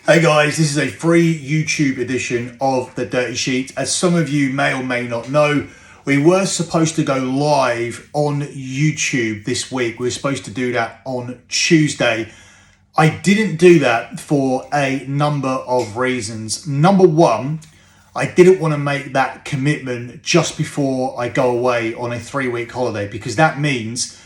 Hey guys, this is a free YouTube edition of The Dirty Sheet. As some of you may or may not know, we were supposed to go live on YouTube this week. We were supposed to do that on Tuesday. I didn't do that for a number of reasons. Number one, I didn't want to make that commitment just before I go away on a 3-week holiday, because that means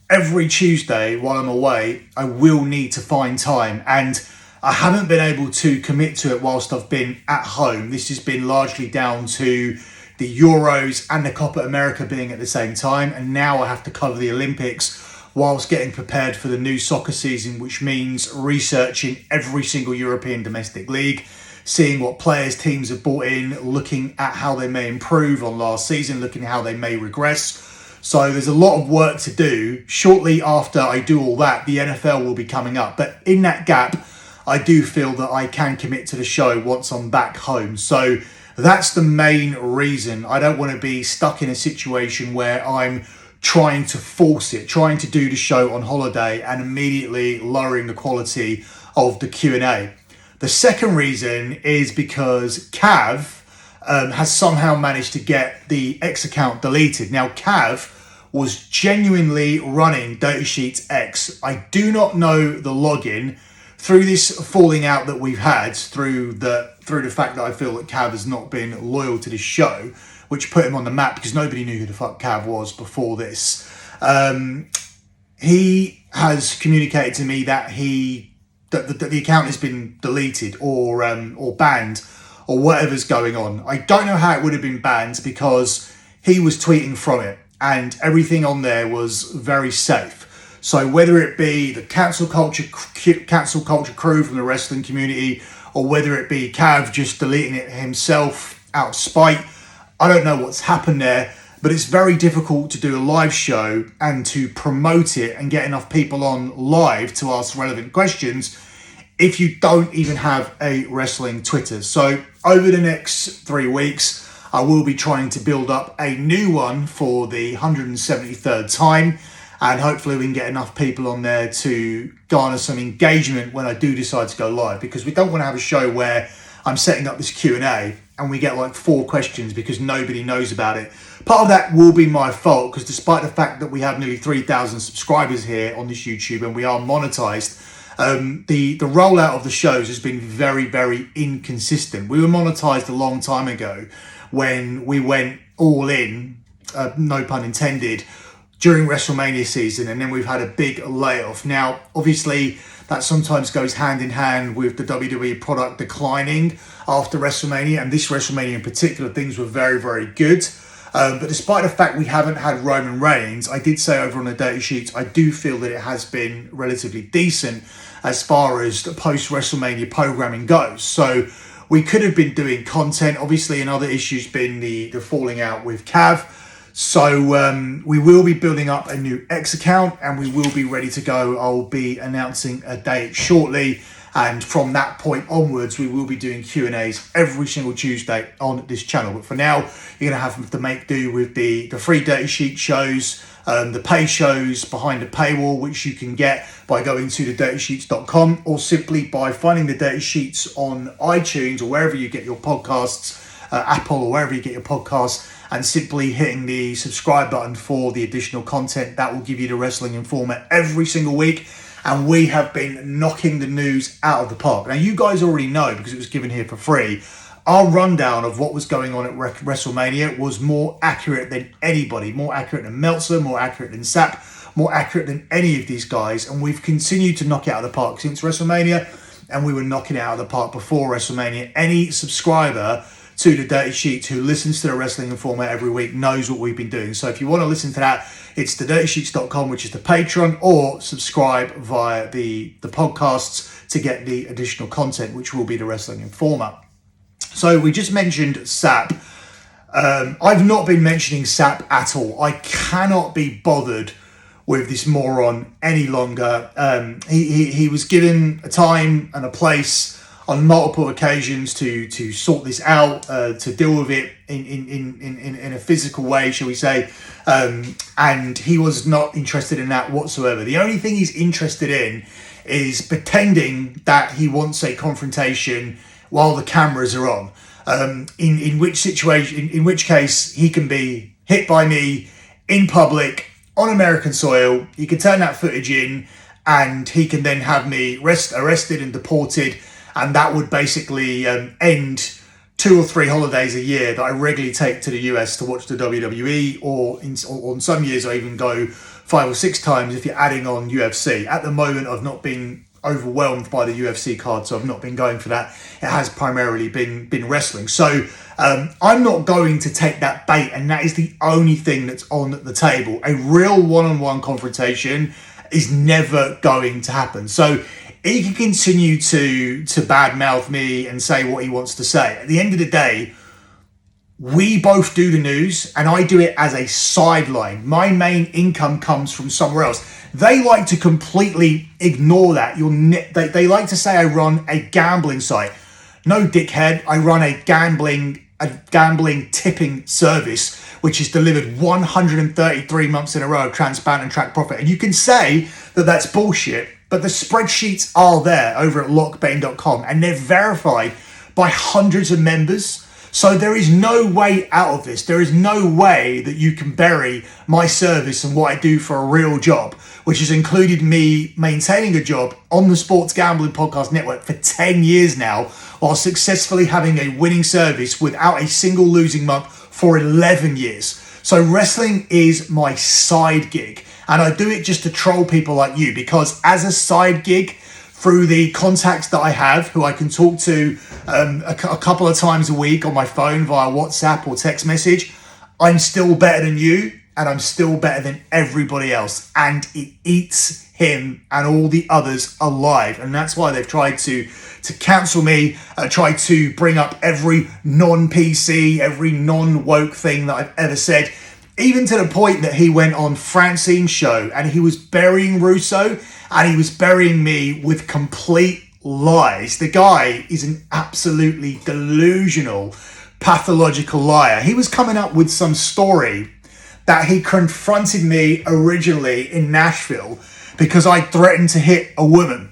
every Tuesday while I'm away, I will need to find time, and I haven't been able to commit to it whilst I've been at home. This has been largely down to the Euros and the Copa America being at the same time, and now I have to cover the Olympics whilst getting prepared for the new soccer season, which means researching every single European domestic league, seeing what players teams have brought in, looking at how they may improve on last season, looking at how they may regress. So there's a lot of work to do. Shortly after I do all that, the NFL will be coming up. But in that gap, I do feel that I can commit to the show once I'm back home. So that's the main reason. I don't want to be stuck in a situation where I'm trying to force it, trying to do the show on holiday and immediately lowering the quality of the Q&A. The second reason is because Cav has somehow managed to get the X account deleted. Now, Cav was genuinely running Dirty Sheets X. I do not know the login. Through this falling out that we've had, through the fact that I feel that Cav has not been loyal to this show, which put him on the map because nobody knew who the fuck Cav was before this, he has communicated to me that the account has been deleted or banned or whatever's going on. I don't know how it would have been banned because he was tweeting from it and everything on there was very safe. So whether it be the cancel culture crew from the wrestling community, or whether it be Cav just deleting it himself out of spite, I don't know what's happened there, but it's very difficult to do a live show and to promote it and get enough people on live to ask relevant questions if you don't even have a wrestling Twitter. So over the next 3 weeks, I will be trying to build up a new one for the 173rd time. And hopefully we can get enough people on there to garner some engagement when I do decide to go live, because we don't want to have a show where I'm setting up this Q&A and we get like 4 questions because nobody knows about it. Part of that will be my fault, because despite the fact that we have nearly 3,000 subscribers here on this YouTube and we are monetized, the rollout of the shows has been very, very inconsistent. We were monetized a long time ago when we went all in, no pun intended, during WrestleMania season, and then we've had a big layoff. Now, obviously, that sometimes goes hand in hand with the WWE product declining after WrestleMania, and this WrestleMania in particular, things were very, very good. But despite the fact we haven't had Roman Reigns, I did say over on the Dirty Sheets, I do feel that it has been relatively decent as far as the post-WrestleMania programming goes. So we could have been doing content. Obviously, another issue's been the falling out with Cav. So we will be building up a new X account and we will be ready to go. I'll be announcing a date shortly. And from that point onwards, we will be doing Q&As every single Tuesday on this channel. But for now, you're going to have to make do with the free Dirty Sheet shows, the pay shows behind the paywall, which you can get by going to thedirtysheets.com or simply by finding the Dirty Sheets on iTunes or wherever you get your podcasts, Apple or wherever you get your podcasts, and simply hitting the subscribe button for the additional content. That will give you the Wrestling Informer every single week. And we have been knocking the news out of the park. Now, you guys already know, because it was given here for free, our rundown of what was going on at WrestleMania was more accurate than anybody, more accurate than Meltzer, more accurate than Sapp, more accurate than any of these guys. And we've continued to knock it out of the park since WrestleMania, and we were knocking it out of the park before WrestleMania. Any subscriber to the Dirty Sheets who listens to the Wrestling Informer every week knows what we've been doing. So if you want to listen to that, it's thedirtysheets.com, which is the Patreon, or subscribe via the podcasts to get the additional content, which will be the Wrestling Informer. So we just mentioned Sapp. I've not been mentioning Sapp at all. I cannot be bothered with this moron any longer. He was given a time and a place on multiple occasions to sort this out, to deal with it in a physical way, shall we say, and he was not interested in that whatsoever. The only thing he's interested in is pretending that he wants a confrontation while the cameras are on. In which case he can be hit by me in public on American soil. He can turn that footage in, and he can then have me arrested and deported, and that would basically end 2 or 3 holidays a year that I regularly take to the US to watch the WWE, or on some years I even go 5 or 6 times if you're adding on UFC. At the moment, I've not been overwhelmed by the UFC card, so I've not been going for that. It has primarily been wrestling. So I'm not going to take that bait, and that is the only thing that's on the table. A real one-on-one confrontation is never going to happen. So he can continue to badmouth me and say what he wants to say. At the end of the day, we both do the news, and I do it as a sideline. My main income comes from somewhere else. They like to completely ignore that. They like to say I run a gambling site. No, dickhead, I run a gambling tipping service, which is delivered 133 months in a row of transparent and track profit. And you can say that that's bullshit, but the spreadsheets are there over at lockbetting.com, and they're verified by hundreds of members. So there is no way out of this. There is no way that you can bury my service and what I do for a real job, which has included me maintaining a job on the Sports Gambling Podcast Network for 10 years now, while successfully having a winning service without a single losing month for 11 years. So wrestling is my side gig, and I do it just to troll people like you, because as a side gig, through the contacts that I have, who I can talk to a couple of times a week on my phone via WhatsApp or text message, I'm still better than you, and I'm still better than everybody else. And it eats him and all the others alive. And that's why they've tried to cancel me, tried to bring up every non-PC, every non-woke thing that I've ever said, even to the point that he went on Francine's show and he was burying Russo, and he was burying me with complete lies. The guy is an absolutely delusional, pathological liar. He was coming up with some story that he confronted me originally in Nashville because I threatened to hit a woman,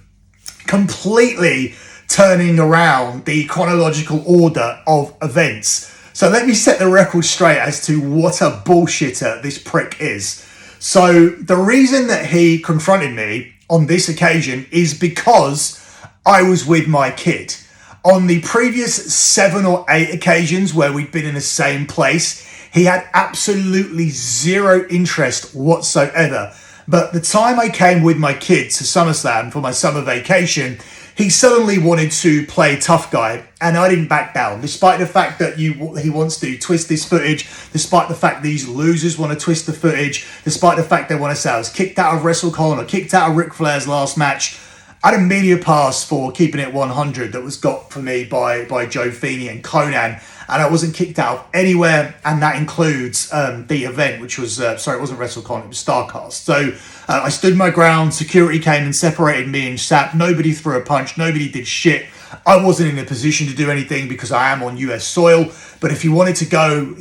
completely turning around the chronological order of events. So let me set the record straight as to what a bullshitter this prick is. So the reason that he confronted me on this occasion is because I was with my kid. On the previous 7 or 8 occasions where we'd been in the same place, he had absolutely zero interest whatsoever. But the time I came with my kid to SummerSlam for my summer vacation, he suddenly wanted to play tough guy, and I didn't back down. Despite the fact that he wants to twist this footage, despite the fact these losers want to twist the footage, despite the fact they want to say I was kicked out of WrestleCon or kicked out of Ric Flair's last match, I had a media pass for keeping it 100 that was got for me by Joe Feeney and Conan, and I wasn't kicked out of anywhere, and that includes the event, which was, it wasn't WrestleCon, it was StarCast. So I stood my ground, security came and separated me and Sap. Nobody threw a punch, nobody did shit. I wasn't in a position to do anything because I am on US soil, but if you wanted to go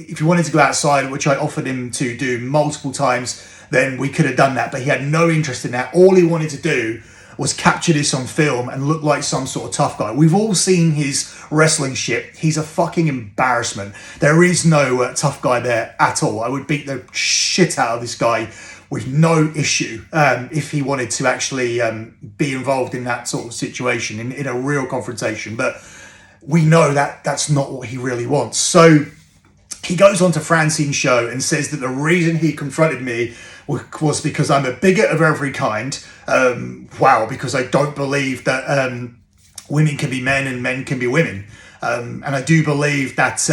outside, which I offered him to do multiple times, then we could have done that, but he had no interest in that. All he wanted to do was capture this on film and look like some sort of tough guy. We've all seen his wrestling shit. He's a fucking embarrassment. There is no tough guy there at all. I would beat the shit out of this guy with no issue if he wanted to actually be involved in that sort of situation, in a real confrontation. But we know that that's not what he really wants. So he goes on to Francine's show and says that the reason he confronted me was because I'm a bigot of every kind. Because I don't believe that women can be men and men can be women. And I do believe that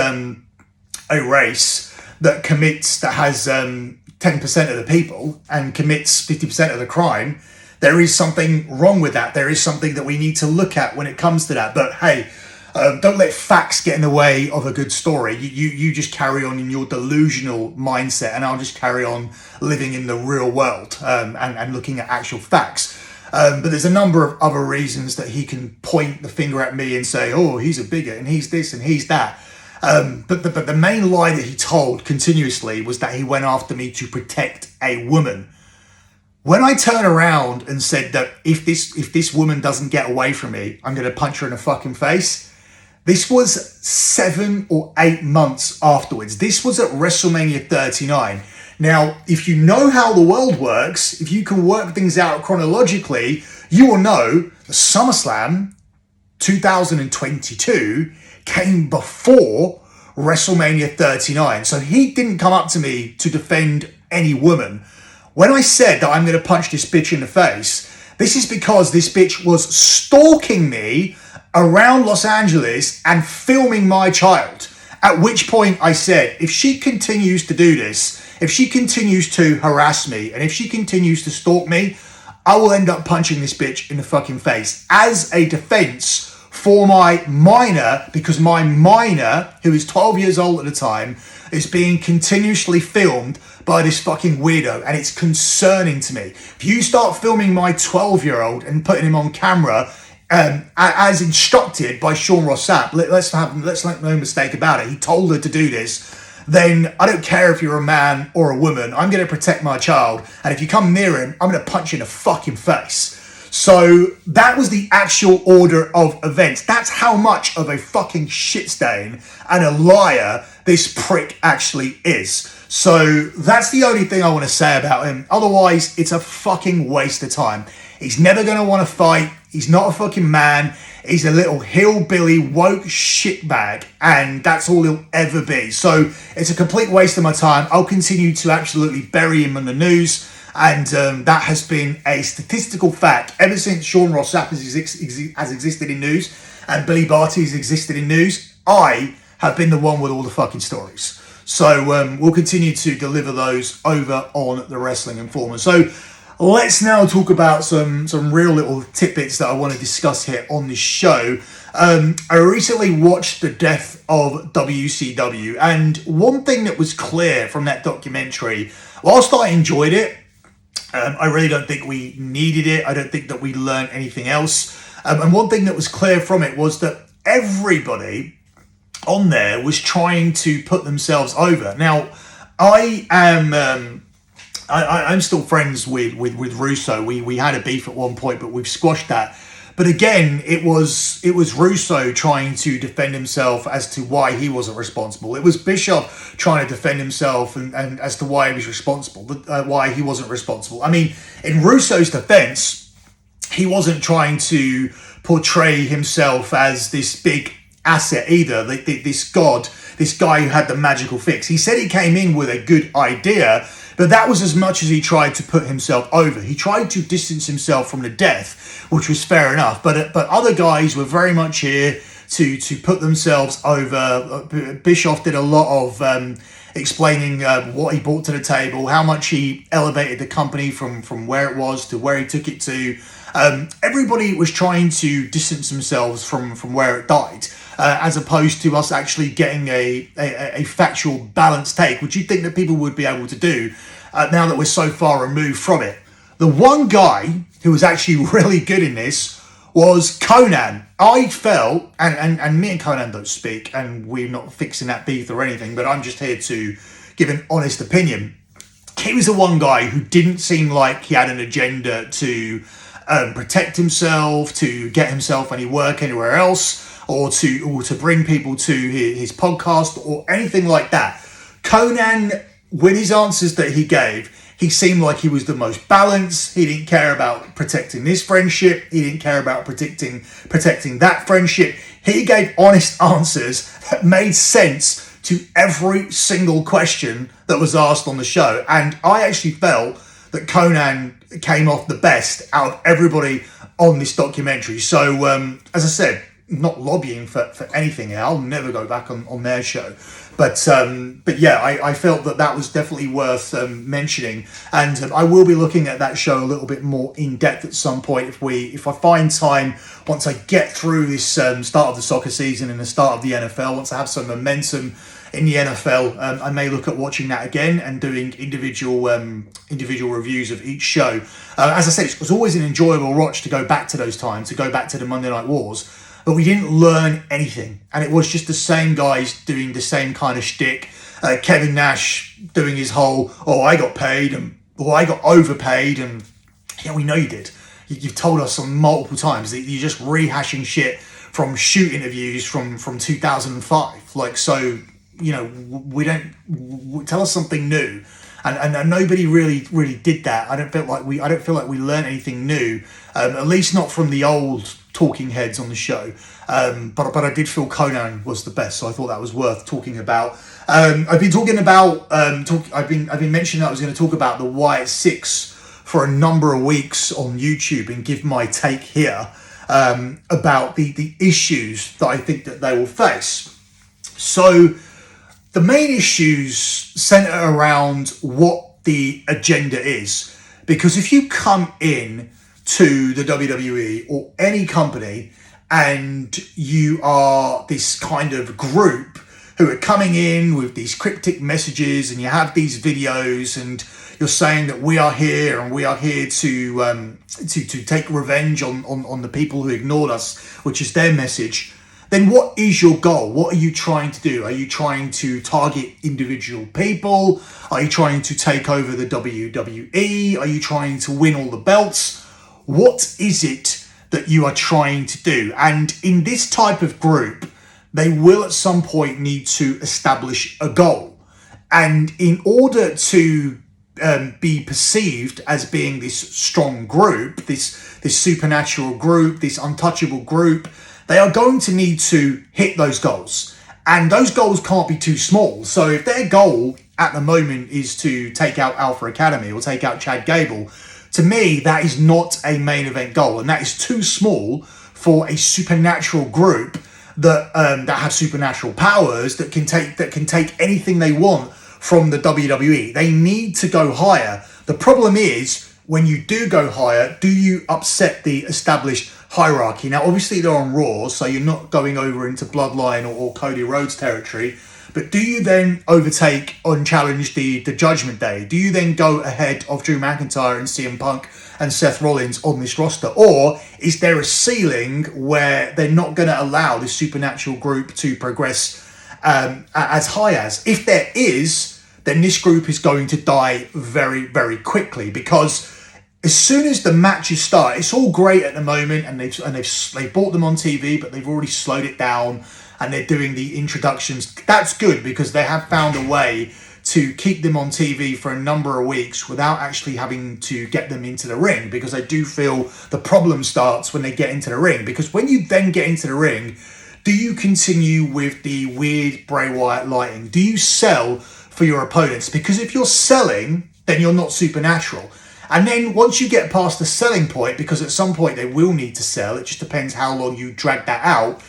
a race that has 10% of the people and commits 50% of the crime, there is something wrong with that. There is something that we need to look at when it comes to that. But hey, don't let facts get in the way of a good story. You just carry on in your delusional mindset, and I'll just carry on living in the real world and looking at actual facts. But there's a number of other reasons that he can point the finger at me and say, oh, he's a bigot and he's this and he's that. But the main lie that he told continuously was that he went after me to protect a woman. When I turned around and said that if this woman doesn't get away from me, I'm going to punch her in the fucking face, this was 7 or 8 months afterwards. This was at WrestleMania 39. Now, if you know how the world works, if you can work things out chronologically, you will know the SummerSlam 2022 came before WrestleMania 39. So he didn't come up to me to defend any woman. When I said that I'm going to punch this bitch in the face, this is because this bitch was stalking me around Los Angeles and filming my child. At which point I said, if she continues to do this, if she continues to harass me, and if she continues to stalk me, I will end up punching this bitch in the fucking face as a defense for my minor, because my minor, who is 12 years old at the time, is being continuously filmed by this fucking weirdo, and it's concerning to me. If you start filming my 12-year-old and putting him on camera, as instructed by Sean Ross Sapp, let's make no mistake about it, he told her to do this, then I don't care if you're a man or a woman, I'm going to protect my child, and if you come near him, I'm going to punch you in the fucking face. So that was the actual order of events. That's how much of a fucking shit stain and a liar this prick actually is. So that's the only thing I want to say about him. Otherwise, it's a fucking waste of time. He's never going to want to fight. He's not a fucking man. He's a little hillbilly woke shitbag, and that's all he'll ever be. So it's a complete waste of my time. I'll continue to absolutely bury him in the news. And that has been a statistical fact ever since Sean Ross Sapp has existed in news and Billy Barty has existed in news. I have been the one with all the fucking stories. So we'll continue to deliver those over on the Wrestling Informer. So let's now talk about some real little tidbits that I want to discuss here on this show. I recently watched the death of WCW, and one thing that was clear from that documentary, whilst I enjoyed it, I really don't think we needed it. I don't think that we learned anything else. And one thing that was clear from it was that everybody on there was trying to put themselves over. Now, I'm still friends with Russo. We had a beef at one point, but we've squashed that. But again, it was Russo trying to defend himself as to why he wasn't responsible. It was Bischoff trying to defend himself and as to why he was responsible, why he wasn't responsible. I mean, in Russo's defense, he wasn't trying to portray himself as this big asset either. This god, this guy who had the magical fix. He said he came in with a good idea, but that was as much as he tried to put himself over. He tried to distance himself from the death, which was fair enough. But other guys were very much here to put themselves over. Bischoff did a lot of explaining what he brought to the table, how much he elevated the company from where it was to where he took it to. Everybody was trying to distance themselves from where it died. As opposed to us actually getting a factual balanced take, which you'd think that people would be able to do now that we're so far removed from it. The one guy who was actually really good in this was Conan. I felt, and me and Conan don't speak, and we're not fixing that beef or anything, but I'm just here to give an honest opinion. He was the one guy who didn't seem like he had an agenda to protect himself, to get himself any work anywhere else, or to bring people to his podcast or anything like that. Conan, with his answers that he gave, he seemed like he was the most balanced. He didn't care about protecting this friendship. He didn't care about protecting that friendship. He gave honest answers that made sense to every single question that was asked on the show. And I actually felt that Conan came off the best out of everybody on this documentary. So, as I said, not lobbying for anything. I'll never go back on their show. But yeah, I felt that was definitely worth mentioning. And I will be looking at that show a little bit more in depth at some point if I find time, once I get through this start of the soccer season and the start of the NFL, once I have some momentum in the NFL, I may look at watching that again and doing individual reviews of each show. As I said, it was always an enjoyable watch to go back to those times, to go back to the Monday Night Wars. But we didn't learn anything. And it was just the same guys doing the same kind of shtick. Kevin Nash doing his whole, I got paid and or I got overpaid, and yeah, we know you did. You've told us on multiple times that you're just rehashing shit from shoot interviews from 2005. Like, so, you know, we don't tell us something new, and nobody really did that. I don't feel like we learned anything new, at least not from the old talking heads on the show. But I did feel Conan was the best, so I thought that was worth talking about. I've been talking about I've been mentioning that I was going to talk about the Wyatt Sicks for a number of weeks on YouTube and give my take here about the issues that I think that they will face. So the main issues center around what the agenda is, because if you come in to the WWE or any company and you are this kind of group who are coming in with these cryptic messages, and you have these videos and you're saying that we are here and we are here to take revenge on the people who ignored us, which is their message, then what is your goal? What are you trying to do? Are you trying to target individual people? Are you trying to take over the WWE? Are you trying to win all the belts? What is it that you are trying to do? And in this type of group, they will at some point need to establish a goal. And in order to be perceived as being this strong group, this supernatural group, this untouchable group, they are going to need to hit those goals. And those goals can't be too small. So if their goal at the moment is to take out Alpha Academy or take out Chad Gable, to me, that is not a main event goal. And that is too small for a supernatural group that have supernatural powers that can take anything they want from the WWE. They need to go higher. The problem is, when you do go higher, do you upset the established hierarchy? Now, obviously they're on Raw, so you're not going over into Bloodline or Cody Rhodes territory, but do you then overtake and challenge the Judgment Day? Do you then go ahead of Drew McIntyre and CM Punk and Seth Rollins on this roster? Or is there a ceiling where they're not going to allow this supernatural group to progress as high as? If there is, then this group is going to die very, very quickly, because as soon as the matches start, it's all great at the moment, and they've bought them on TV, but they've already slowed it down, and they're doing the introductions. That's good, because they have found a way to keep them on TV for a number of weeks without actually having to get them into the ring, because I do feel the problem starts when they get into the ring. Because when you then get into the ring, do you continue with the weird Bray Wyatt lighting? Do you sell for your opponents? Because if you're selling, then you're not supernatural. And then once you get past the selling point, because at some point they will need to sell, it just depends how long you drag that out,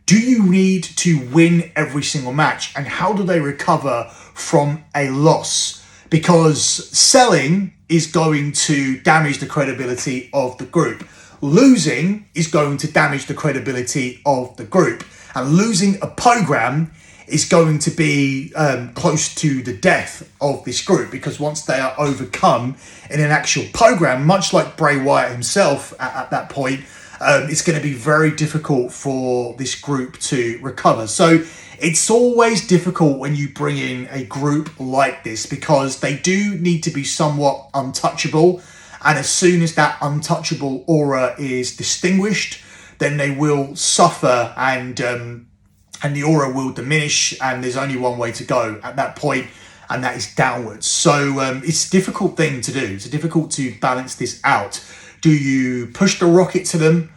do you need to win every single match? And how do they recover from a loss? Because selling is going to damage the credibility of the group. Losing is going to damage the credibility of the group. And losing a program is going to be close to the death of this group, because once they are overcome in an actual program, much like Bray Wyatt himself at that point, it's going to be very difficult for this group to recover. So it's always difficult when you bring in a group like this, because they do need to be somewhat untouchable. And as soon as that untouchable aura is distinguished, then they will suffer, and the aura will diminish, and there's only one way to go at that point, and that is downwards. So it's a difficult thing to do. It's difficult to balance this out. Do you push the rocket to them?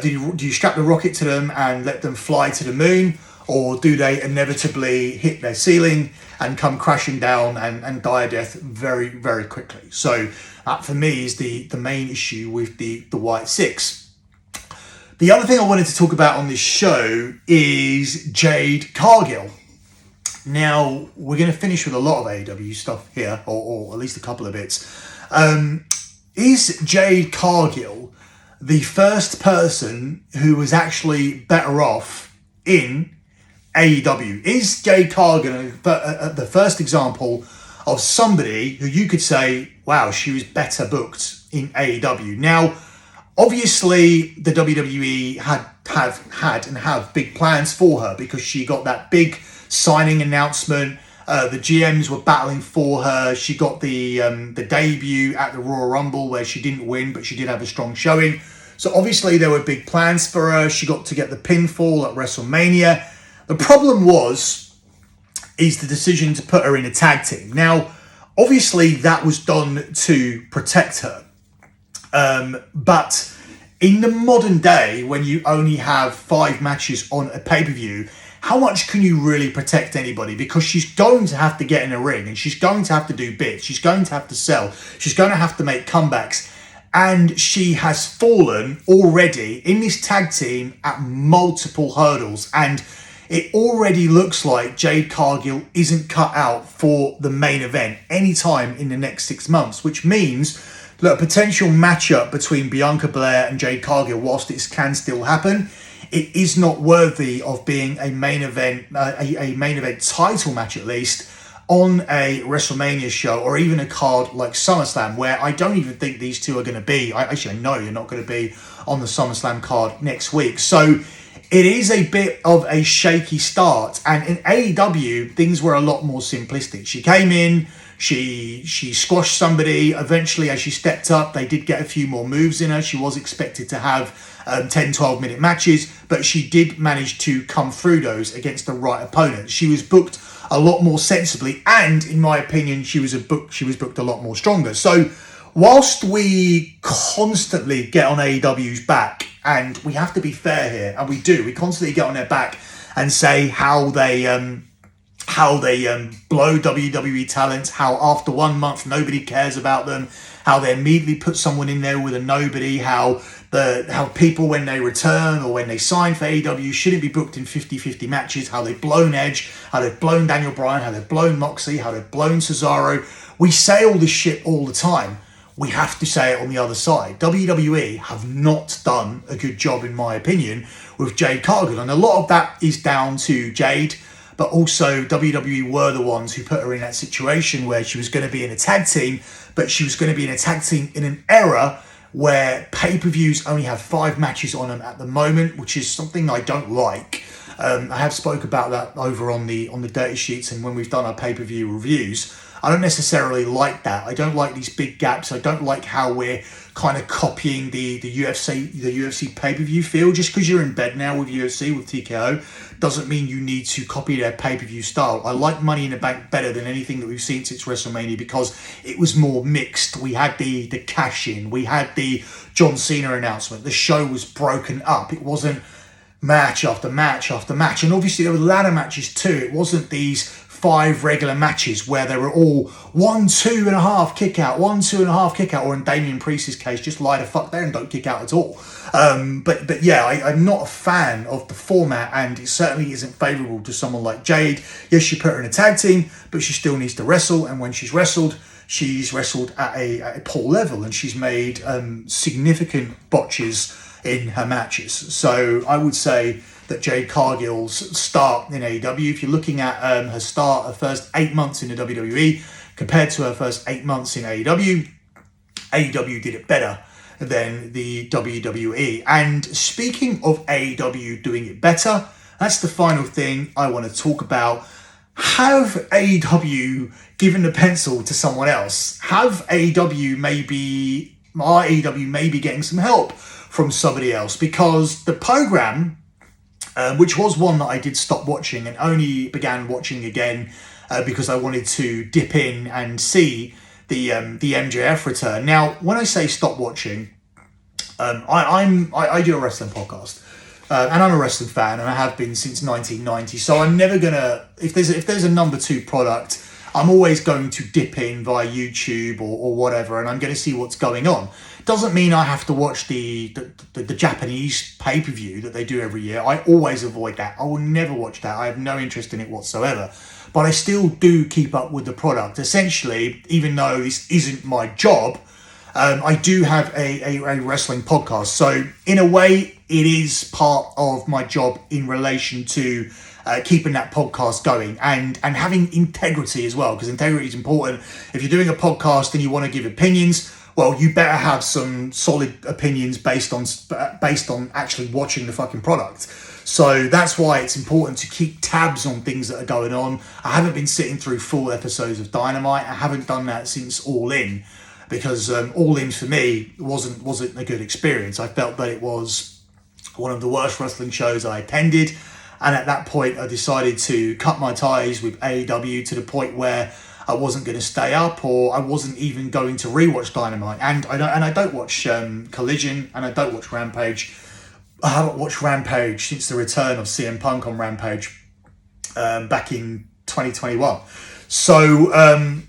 Do you strap the rocket to them and let them fly to the moon? Or do they inevitably hit their ceiling and come crashing down and die a death very, very quickly? So that for me is the main issue with the Wyatt Sicks. The other thing I wanted to talk about on this show is Jade Cargill. Now, we're going to finish with a lot of AEW stuff here, or at least a couple of bits. Is Jade Cargill the first person who was actually better off in AEW? Is Jade Cargill the first example of somebody who you could say, wow, she was better booked in AEW? Now, obviously, the WWE have big plans for her, because she got that big signing announcement The GMs were battling for her. She got the debut at the Royal Rumble where she didn't win, but she did have a strong showing. So obviously there were big plans for her. She got to get the pinfall at WrestleMania. The problem is the decision to put her in a tag team. Now, obviously that was done to protect her. But in the modern day, when you only have 5 matches on a pay-per-view, how much can you really protect anybody? Because she's going to have to get in a ring and she's going to have to do bits. She's going to have to sell. She's going to have to make comebacks. And she has fallen already in this tag team at multiple hurdles. And it already looks like Jade Cargill isn't cut out for the main event anytime in the next 6 months, which means that a potential matchup between Bianca Belair and Jade Cargill, whilst this can still happen, it is not worthy of being a main event, a main event title match at least, on a WrestleMania show or even a card like SummerSlam, where I don't even think these two are going to be. I know you're not going to be on the SummerSlam card next week. So it is a bit of a shaky start. And in AEW, things were a lot more simplistic. She came in, she squashed somebody. Eventually, as she stepped up, they did get a few more moves in her. She was expected to have 10, 12-minute matches, but she did manage to come through those against the right opponent. She was booked a lot more sensibly, and in my opinion, she was booked a lot more stronger. So whilst we constantly get on AEW's back, and we have to be fair here, and we constantly get on their back and say how they blow WWE talent, how after 1 month nobody cares about them, how they immediately put someone in there with a nobody, how people when they return or when they sign for AEW shouldn't be booked in 50-50 matches, how they've blown Edge, how they've blown Daniel Bryan, how they've blown Moxley, how they've blown Cesaro. We say all this shit all the time. We have to say it on the other side. WWE have not done a good job, in my opinion, with Jade Cargill. And a lot of that is down to Jade, but also WWE were the ones who put her in that situation where she was going to be in a tag team, but she was going to be in a tag team in an era where pay-per-views only have 5 matches on them at the moment, which is something I don't like. I have spoke about that over on the Dirty Sheets and when we've done our pay-per-view reviews. I don't necessarily like that. I don't like these big gaps. I don't like how we're kind of copying the UFC pay-per-view feel. Just because you're in bed now with UFC, with TKO, doesn't mean you need to copy their pay-per-view style. I like Money in the Bank better than anything that we've seen since WrestleMania because it was more mixed. We had the cash-in. We had the John Cena announcement. The show was broken up. It wasn't match after match after match. And obviously there were ladder matches too. It wasn't these 5 regular matches where they were all 1, 2.5 kick out, 1, 2.5 kick out, or in Damian Priest's case, just lie the fuck there and don't kick out at all. But yeah, I'm not a fan of the format, and it certainly isn't favourable to someone like Jade. Yes, you put her in a tag team, but she still needs to wrestle, and when she's wrestled at a poor level, and she's made significant botches in her matches. So I would say that Jade Cargill's start in AEW, if you're looking at her first 8 months in the WWE compared to her first 8 months in AEW did it better than the WWE. And speaking of AEW doing it better, that's the final thing I want to talk about. Have AEW given the pencil to someone else? Have AEW maybe getting some help from somebody else? Because the program, which was one that I did stop watching and only began watching again because I wanted to dip in and see the MJF return. Now, when I say stop watching, I do a wrestling podcast, and I'm a wrestling fan, and I have been since 1990. So I'm never gonna, if there's a number 2 product, I'm always going to dip in via YouTube or whatever, and I'm going to see what's going on. Doesn't mean I have to watch the Japanese pay-per-view that they do every year. I always avoid that. I will never watch that. I have no interest in it whatsoever. But I still do keep up with the product. Essentially, even though this isn't my job, I do have a wrestling podcast. So in a way, it is part of my job in relation to keeping that podcast going and having integrity as well, because integrity is important. If you're doing a podcast and you want to give opinions, well, you better have some solid opinions based on actually watching the fucking product. So that's why it's important to keep tabs on things that are going on. I haven't been sitting through full episodes of Dynamite. I haven't done that since All In, because All In for me wasn't a good experience. I felt that it was one of the worst wrestling shows I attended, and at that point I decided to cut my ties with AEW to the point where I wasn't going to stay up, or I wasn't even going to rewatch Dynamite. And I don't watch Collision, and I don't watch Rampage. I haven't watched Rampage since the return of CM Punk on Rampage back in 2021. So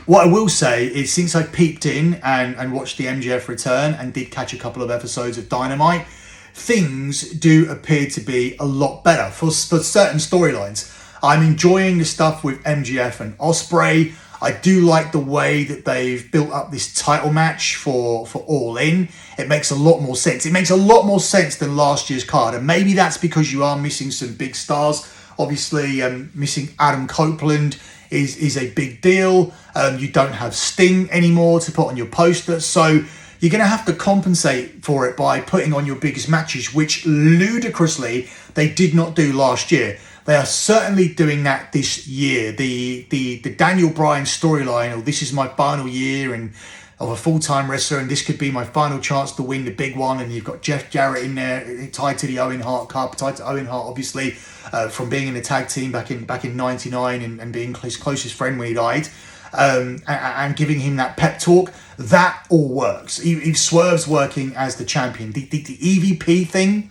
what I will say is, since I peeped in and watched the MJF return and did catch a couple of episodes of Dynamite, things do appear to be a lot better for certain storylines. I'm enjoying the stuff with MJF and Ospreay. I do like the way that they've built up this title match for All In. It makes a lot more sense. It makes a lot more sense than last year's card. And maybe that's because you are missing some big stars. Obviously, missing Adam Copeland is a big deal. You don't have Sting anymore to put on your poster. So you're going to have to compensate for it by putting on your biggest matches, which ludicrously they did not do last year. They are certainly doing that this year. The Daniel Bryan storyline, or this is my final year and of a full-time wrestler, and this could be my final chance to win the big one. And you've got Jeff Jarrett in there, tied to the Owen Hart Cup, tied to Owen Hart, obviously, from being in the tag team back in '99 and being his closest friend when he died, and giving him that pep talk. That all works. If Swerve's working as the champion, the EVP thing.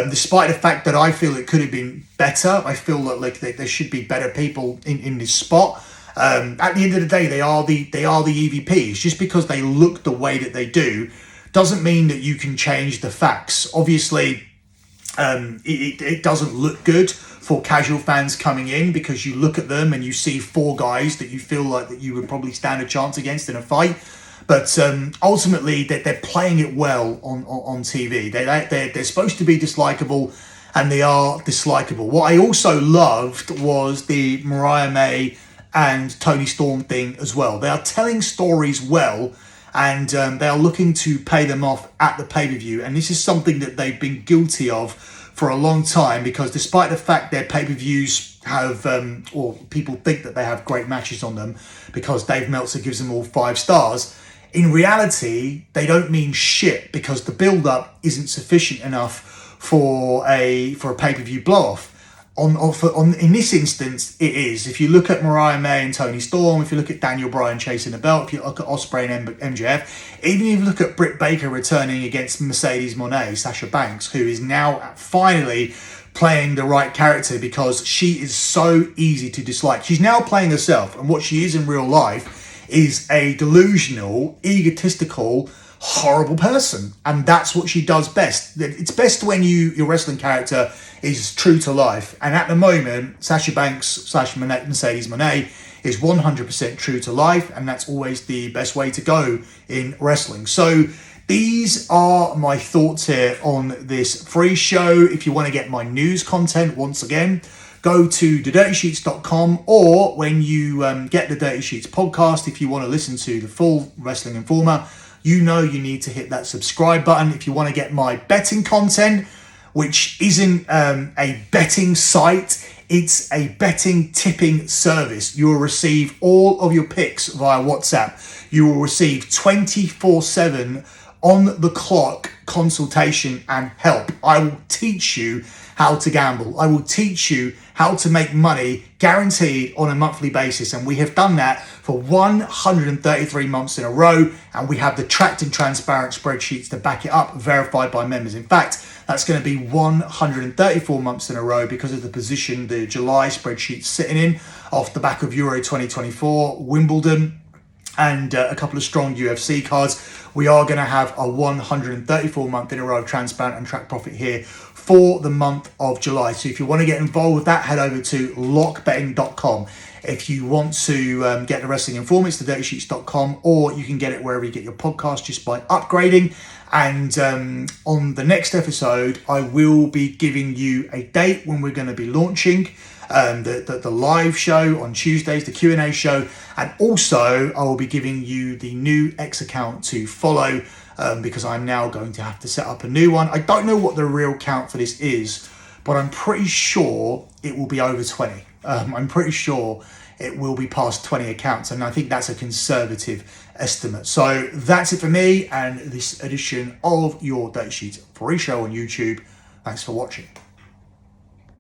Despite the fact that I feel it could have been better, I feel that there should be better people in this spot. At the end of the day, they are the EVPs. Just because they look the way that they do doesn't mean that you can change the facts. Obviously, it doesn't look good for casual fans coming in, because you look at them and you see four guys that you feel like that you would probably stand a chance against in a fight. But ultimately, they're playing it well on TV. They're supposed to be dislikable, and they are dislikable. What I also loved was the Mariah May and Toni Storm thing as well. They are telling stories well, and they are looking to pay them off at the pay-per-view. And this is something that they've been guilty of for a long time, because despite the fact their pay-per-views have, or people think that they have great matches on them because Dave Meltzer gives them all 5 stars, in reality, they don't mean shit, because the build-up isn't sufficient enough for a pay-per-view blow-off. In this instance, it is. If you look at Mariah May and Toni Storm, if you look at Daniel Bryan chasing the belt, if you look at Ospreay and MJF, even if you look at Britt Baker returning against Mercedes Moné, Sasha Banks, who is now finally playing the right character, because she is so easy to dislike. She's now playing herself, and what she is in real life is a delusional, egotistical, horrible person, and that's what she does best. It's best when your wrestling character is true to life, and at the moment, Sasha Banks / Mercedes Moné is 100% true to life, and that's always the best way to go in wrestling. So these are my thoughts here on this free show. If you want to get my news content, once again, go to thedirtysheets.com, or when you get the Dirty Sheets podcast, if you want to listen to the full Wrestling Informer, you know you need to hit that subscribe button. If you want to get my betting content, which isn't a betting site, it's a betting tipping service. You will receive all of your picks via WhatsApp. You will receive 24/7 on the clock consultation and help. I will teach you how to gamble. I will teach you how to make money guaranteed on a monthly basis. And we have done that for 133 months in a row. And we have the tracked and transparent spreadsheets to back it up, verified by members. In fact, that's going to be 134 months in a row, because of the position the July spreadsheet's sitting in, off the back of Euro 2024, Wimbledon, and a couple of strong UFC cards. We are going to have a 134 month in a row of transparent and track profit here for the month of July. So if you want to get involved with that, head over to lockbetting.com. If you want to get the Wrestling Informer, it's thedirtysheets.com, or you can get it wherever you get your podcast just by upgrading. And on the next episode, I will be giving you a date when we're going to be launching the live show on Tuesdays, the Q&A show, and also I will be giving you the new X account to follow, because I'm now going to have to set up a new one. I don't know what the real count for this is, but I'm pretty sure it will be over 20. I'm pretty sure it will be past 20 accounts, and I think that's a conservative estimate. So that's it for me and this edition of Your Date Sheet free show on YouTube. Thanks for watching.